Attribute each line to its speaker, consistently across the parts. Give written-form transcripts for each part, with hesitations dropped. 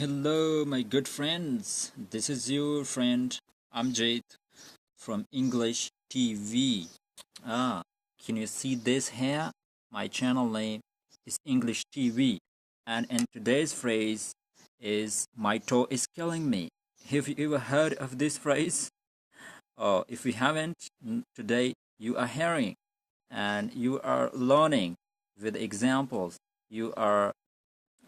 Speaker 1: Hello, my good friends. This is your friend Amjad from English TV. Can you see this here? My channel name is English TV, and in today's phrase is "my toe is killing me." Have you ever heard of this phrase? If you haven't, today you are hearing, and you are learning with examples. You are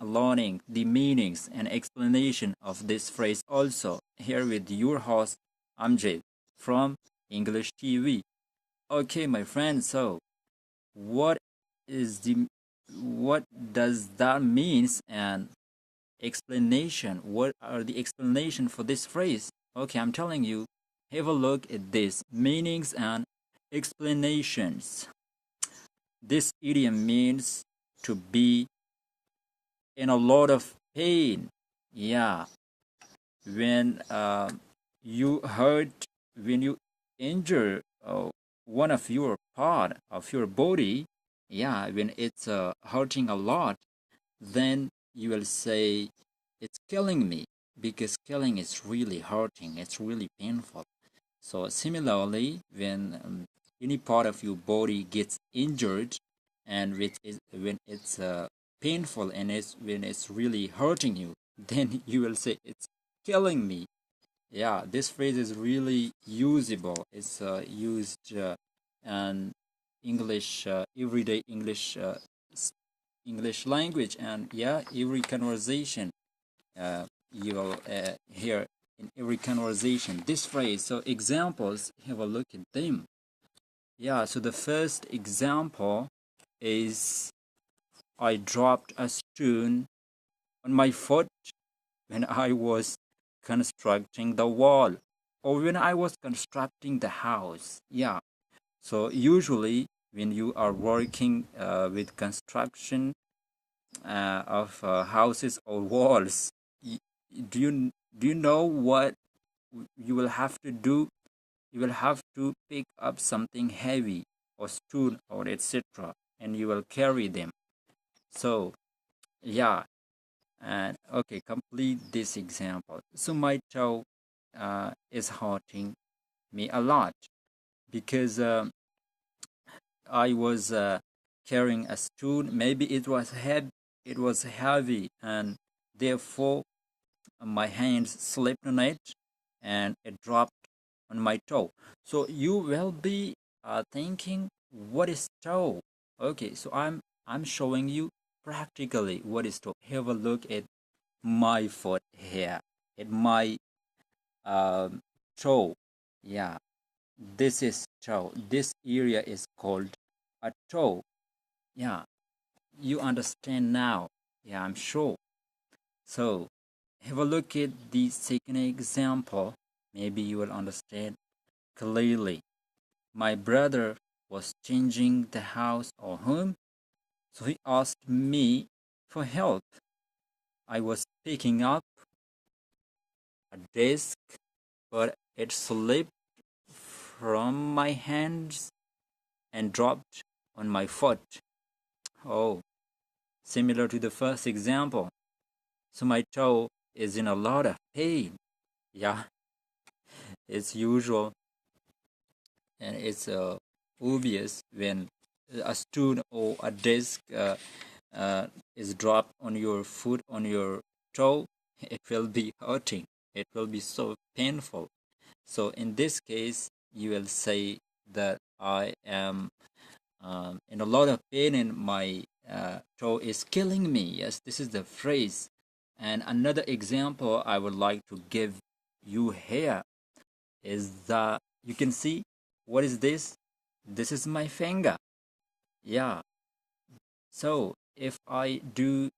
Speaker 1: learning the meanings and explanation of this phrase also here with your host Amjad from English TV. Okay, my friends, so what is the what does that means and explanation? What are the explanation for this phrase? Okay, I'm telling you, have a look at this meanings and explanations. This idiom means to be in a lot of pain. Yeah, when you hurt, when you injure one of your part of your body, yeah, when it's hurting a lot, then you will say it's killing me because killing is really hurting. It's really painful. So similarly, when any part of your body gets injured, and when it's painful and when it's really hurting you, then you will say it's killing me. Yeah, this phrase is really usable. It's used in English, everyday English, English language, and yeah, every conversation you will hear in every conversation this phrase. So examples, have a look at them. Yeah, so the first example is I dropped a stone on my foot when I was constructing the wall or when I was constructing the house. Yeah, so usually when you are working with construction of houses or walls, do you know what you will have to do? You will have to pick up something heavy or stone or etc. and you will carry them. So yeah, and okay, complete this example. So my toe is hurting me a lot because I was carrying a stone. Maybe it was heavy, and therefore my hands slipped on it, and it dropped on my toe. So you will be thinking, what is toe? Okay, so I'm showing you practically what is toe. Have a look at my foot here, at my um, toe. Yeah, this is toe. This area is called a toe. Yeah, you understand now. Yeah, I'm sure. So have a look at the second example. Maybe you will understand clearly. My brother was changing the house or home, so he asked me for help. I was picking up a desk, but it slipped from my hands and dropped on my foot. Oh, similar to the first example. So my toe is in a lot of pain. Yeah, it's usual and it's obvious when a stone or a disc is dropped on your foot, on your toe, it will be hurting. It will be so painful. So in this case, you will say that I am in a lot of pain and my toe is killing me. Yes, this is the phrase. And another example I would like to give you here is that you can see what is this? This is my finger. Yeah. So if I do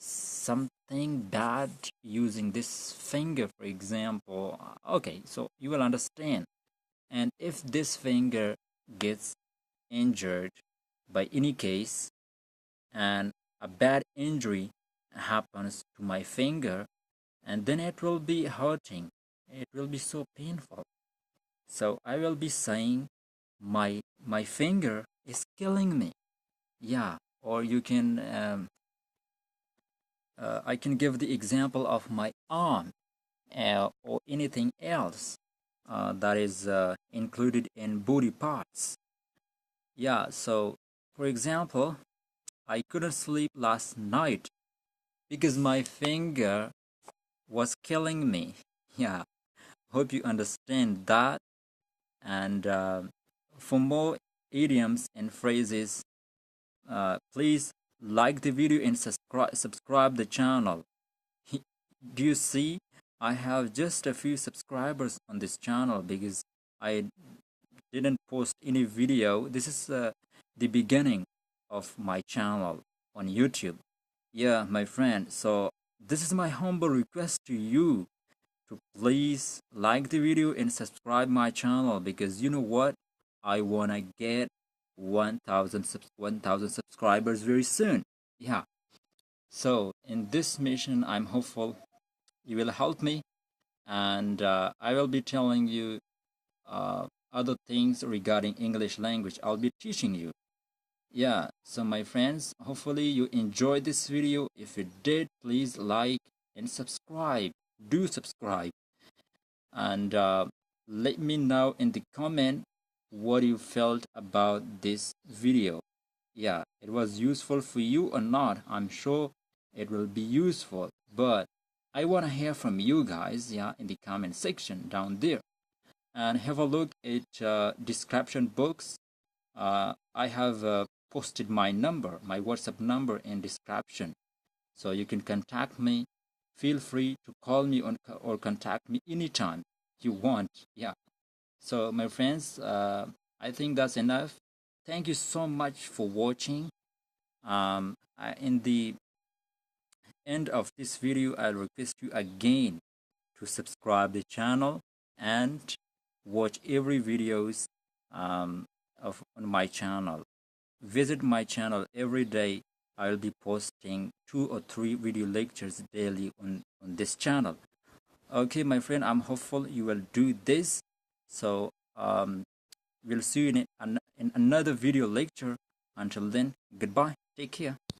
Speaker 1: something bad using this finger, for example, okay, so you will understand. And if this finger gets injured by any case and a bad injury happens to my finger, and then it will be hurting. It will be so painful. So I will be saying my finger is killing me. Yeah, or you can I can give the example of my arm or anything else that is included in body parts. Yeah, so for example, I couldn't sleep last night because my finger was killing me. Yeah, hope you understand that. And for more idioms and phrases, please like the video and subscribe the channel. Do you see? I have just a few subscribers on this channel because I didn't post any video. This is the beginning of my channel on YouTube. Yeah, my friend. So this is my humble request to you to please like the video and subscribe my channel, because you know what? I wanna get 1,000 subscribers very soon. Yeah. So in this mission, I'm hopeful you will help me, and I will be telling you other things regarding English language. I'll be teaching you. Yeah, so my friends, hopefully you enjoyed this video. If you did, please like and subscribe. Do subscribe, and let me know in the comment what you felt about this video. Yeah, it was useful for you or not. I'm sure it will be useful, but I want to hear from you guys, yeah, in the comment section down there. And have a look at description box. I have posted my number, my WhatsApp number in description, so you can contact me. Feel free to call me on, or contact me anytime you want. Yeah. So my friends, I think that's enough. Thank you so much for watching. In the end of this video, I'll request you again to subscribe the channel and watch every videos on my channel. Visit my channel every day. I'll be posting 2 or 3 video lectures daily on this channel. Okay, my friend, I'm hopeful you will do this. So we'll see you in another video lecture. Until then, goodbye. Take care.